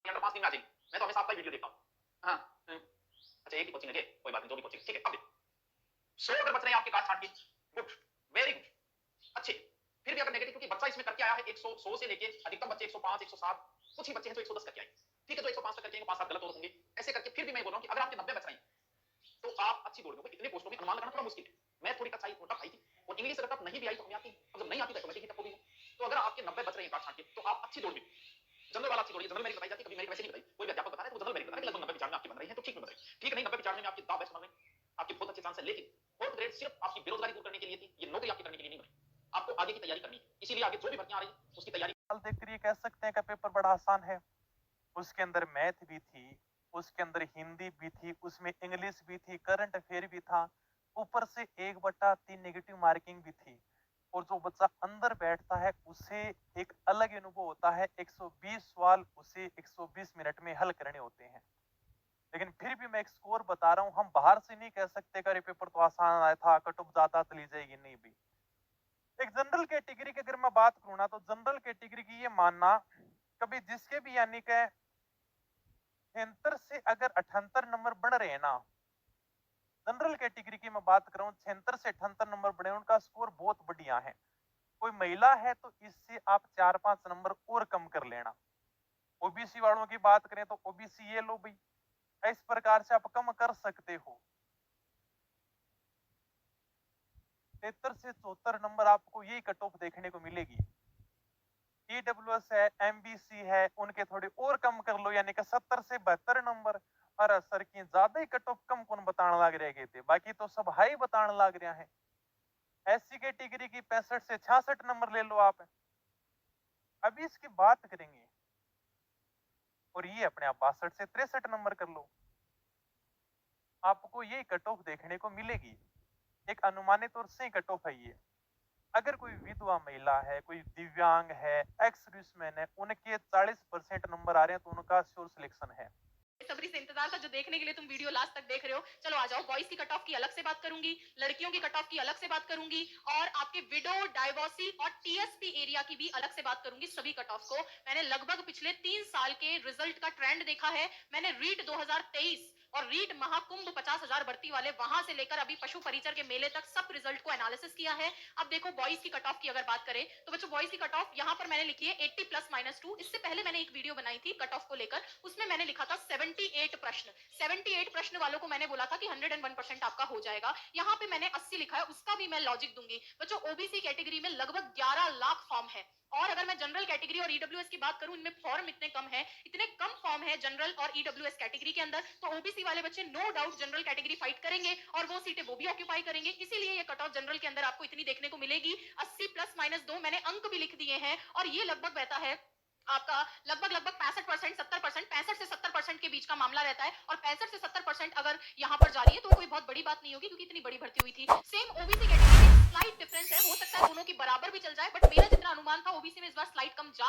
Under 5 दिन में आ जाएगी। मैं तो हमेशा आपका ही वीडियो देखता हूँ। हाँ, अच्छा एक ही कोचिंग है, कोई बात नहीं, जो भी कोचिंग, ठीक है, अब देखो। 100 अगर बच रहे हैं आपके कार्ड छांट के, गुड, वेरी गुड, अच्छे। फिर भी अगर नेगेटिव, क्योंकि बच्चा इसमें करके आया है 100 100 से लेके अधिकतम बच्चे 105 107, कुछ ही बच्चे हैं जो 110 करके आए। ठीक है, जो 105 तक करके आएंगे, 5-7 गलत और होंगे, ऐसे करके फिर भी मैं बोल रहा हूं कि अगर आपके 90 बच रहे हैं तो आप अच्छी दौड़ दोगे। इतने पोस्टों में अनुमान लगाना थोड़ा मुश्किल है। मैं थोड़ी टफ आई थी, और इंग्लिश अगर टफ नहीं भी आई तो हमें आती, और जब नहीं आती तो ऑटोमेटिक ही टफ होगी। तो अगर आपके 90 बच रहे हैं कार्ड छांट के, तो आप अच्छी दौड़ में, जनरल वाला अच्छी दौड़, जनरल मेरिट बताई जाती है, कभी मेरिट वैसे नहीं बताई, कोई भी अध्यापक बता रहा है तो जनरल मेरिट बता रहा है कि लगभग 90 95 आपकी बन रही है, तो ठीक में बन रही है। ठीक नहीं, 90 95 में आपकी द बेस्ट बन रहे हैं, आपके बहुत अच्छे चांस है, लेकिन फोर्थ ग्रेड सिर्फ आपकी बेरोजगारी दूर करने के लिए थी, ये नौकरी आपकी करने के लिए नहीं बनी। आपको आगे की तैयारी करनी है, इसीलिए आगे जो भी भर्तियां आ रही है उसकी तैयारी देखकर ये कह सकते हैं कि पेपर बड़ा आसान है। उसके अंदर मैथ भी थी, उसके अंदर हिंदी भी थी, उसमें इंग्लिश भी थी, करंट अफेयर भी था, ऊपर से 1/3 नेगेटिव मार्किंग भी थी। और जो बच्चा अंदर बैठता है उसे एक अलग अनुभव होता है। 120 सवाल उसे 120 मिनट में हल करने होते हैं। लेकिन फिर भी मैं एक स्कोर बता रहा हूं, हम बाहर से नहीं कह सकते कि अरे पेपर तो आसान आया था, कट ऑफ ज्यादा तो ली जाएगी, नहीं भी। एक जनरल कैटेगरी की अगर मैं बात करूँ ना, तो जनरल कैटेगरी की ये मानना, कभी जिसके भी यानी कि 76 से अगर 78 नंबर बढ़ रहे हैं ना, जनरल कैटेगरी की मैं बात कर रहा हूँ, 76 से 78 नंबर बढ़े, उनका स्कोर बहुत बढ़िया है। कोई महिला है तो इससे आप 4-5 नंबर और कम कर लेना। ओबीसी वालों की बात करें तो ओबीसी ये लो भाई, इस प्रकार से आप कम कर सकते हो। 73 से 74 नंबर आपको यही कट ऑफ देखने को मिलेगी। ईडब्ल्यूएस है, एमबीसी है, उनके थोड़े और कम कर लो, यानी कि 70 से 72 नंबर। और सर की ज्यादा ही कट ऑफ कम कौन बताने लग रहे थे, बाकी तो सब हाई बताने लग रहे हैं। एससी कैटेगरी की 65 से 66 नंबर ले लो आप। अभी इसकी बात करेंगे, और ये अपने आप 62 से 63 नंबर कर लो, आपको ये कट ऑफ देखने को मिलेगी। एक अनुमानित और सही कट ऑफ है ये। अगर कोई विधवा महिला है, कोई दिव्यांग है, एक्स सर्विसमैन है, उनके 40% नंबर आ रहे हैं तो उनका श्योर सिलेक्शन है। बेसब्री से इंतजार था जो देखने के लिए तुम वीडियो लास्ट तक देख रहे हो। चलो आ जाओ, बॉयज की कट ऑफ की अलग से बात करूंगी, लड़कियों की कट ऑफ की अलग से बात करूंगी, और आपके विडो, डाइवोर्सी और टीएसपी एरिया की भी अलग से बात करूंगी। सभी कट ऑफ को मैंने लगभग पिछले 3 साल के रिजल्ट का ट्रेंड देखा है। मैंने रीट 2023 और रीट महाकुंभ 50,000 भर्ती वाले, वहां से लेकर अभी पशु परिचर के मेले तक सब रिजल्ट को एनालिसिस किया है। अब देखो बॉयज की कट ऑफ की अगर बात करें तो बच्चों, बॉयज की कट ऑफ यहाँ पर मैंने लिखी है 80 प्लस -2। इससे पहले मैंने एक वीडियो बनाई थी कट ऑफ को लेकर, उसमें मैंने लिखा था 78 प्रश्न। 78 प्रश्न वालों को मैंने बोला था कि 101% आपका हो जाएगा। यहाँ पे मैंने 80 लिखा है, उसका भी मैं लॉजिक दूंगी। बच्चों, ओबीसी कैटेगरी में लगभग 11 लाख फॉर्म है, और अगर मैं जनरल कैटेगरी और ईडब्ल्यूएस की बात करूं, इनमें फॉर्म इतने कम है, इतने कम फॉर्म है जनरल और ईडब्ल्यूएस कैटेगरी के अंदर, तो ओबीसी वाले बच्चे no doubt general category fight करेंगे और वो सीटें वो भी ऑक्यूपाई करेंगे। इसीलिए ये कट ऑफ जनरल के अंदर आपको इतनी देखने को मिलेगी। 80 प्लस -2 मैंने अंक भी लिख दिए हैं, और ये लगभग बहता है आपका लगभग 65% 70%, 65 से 70% के बीच का मामला रहता है। और 65 से 70% अगर यहाँ पर जा रही है तो कोई बहुत बड़ी बात नहीं होगी, क्योंकि इतनी बड़ी भर्ती हुई थी। सेम ओबीसी कैटेगरी में स्लाइट डिफरेंस है, हो सकता है दोनों की बराबर भी चल जाए, बट मेरा जितना अनुमान था ओबीसी में इस बार स्लाइट कम जा